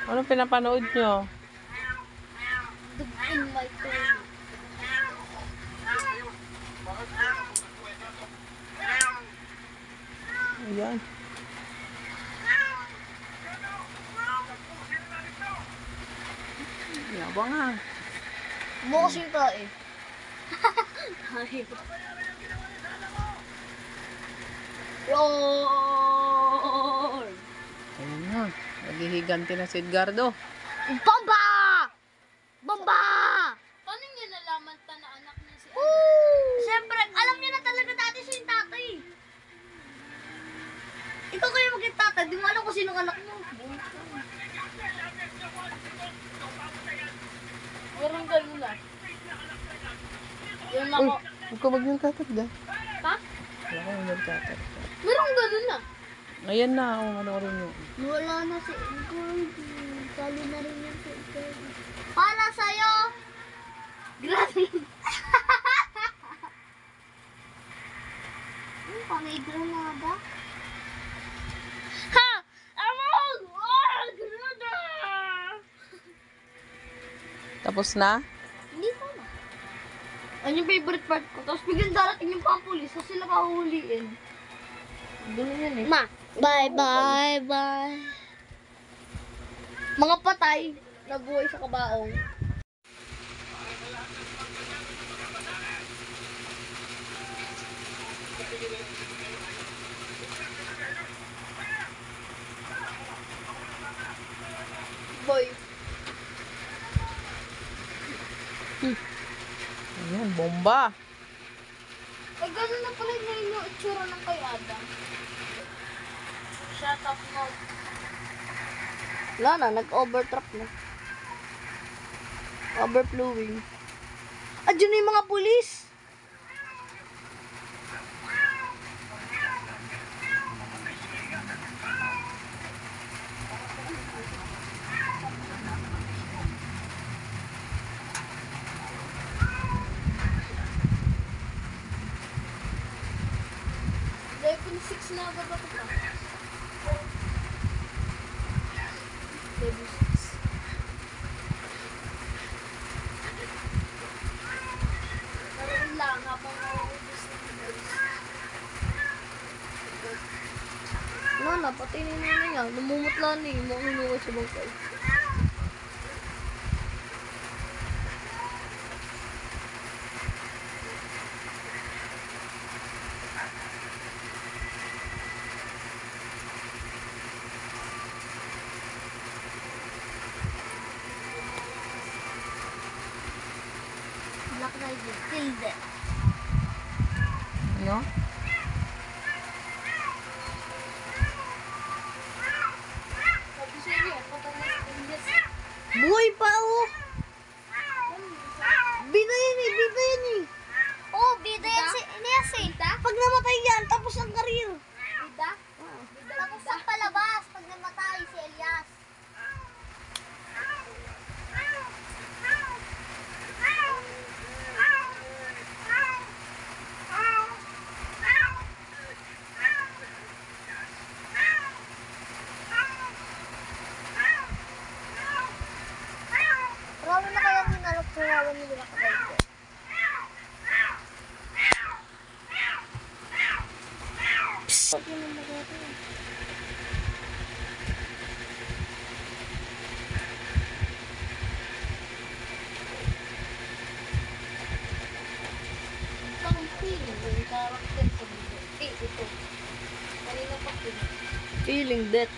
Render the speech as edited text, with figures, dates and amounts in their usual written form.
Ano pinapanood nyo? Dug in my toe. Ayan. Yabang nga. Bukas yung tae. Lord! Ayun na. Naghihiganti na si Edgardo. Bomba! Bomba! Paano niya nalaman ta na anak niya si Siyempre, alam niya na talaga dati siya yung tatay. Ikaw kayo maging tatay, di mo alam kung sino anak mo. Meron ganun na. Yun Uy, ako. huwag ka maglaltatag dyan. Ha? Wala ka maglaltatag. Meron ganun na. Ayan na. Ano rin yun. Wala na si Ingrid. Sali na rin yan si Ingrid. Para sa'yo! Grabe! Pang-igranada? Ha! Amon! Oh! Granada! Tapos na? Hindi pa na. Ano yung favorite part ko? Tapos biglang darating yung pampulis so sila kahuhuliin. Ganun yan eh. Ma, bye bye bye. Mga patay na buhay sa kabaong. Boy. Ayan, bomba. Ay, ganun na pala ngayon yung itsura ng kay Adam. Shut up mo. Wala na, nag-overtrap na. Overflowing. Ah, dyan na yung mga pulis. Level 6 na agad ako pa. Level 6. Pero lang habang nauubos na guys. Wala na, pati na yung nanay niya. Namumutla na yung mga hinuway sa bangkay. Black Rider, killed it. Ano? Sabi sa inyo, patay na sa Indias. Buhay pa, oh! Bida yan eh, bida yan eh. Oh, bida yan si Elias eh. Pag namatay yan, tapos ang karir. Bida? Tapos ang palabas, pag namatay si Elias. Marami na kayang hinalap sa rawan nila nakakalit. Ang feeling yung character sa video. Eh, ito. Kanina pa feeling. Feeling death.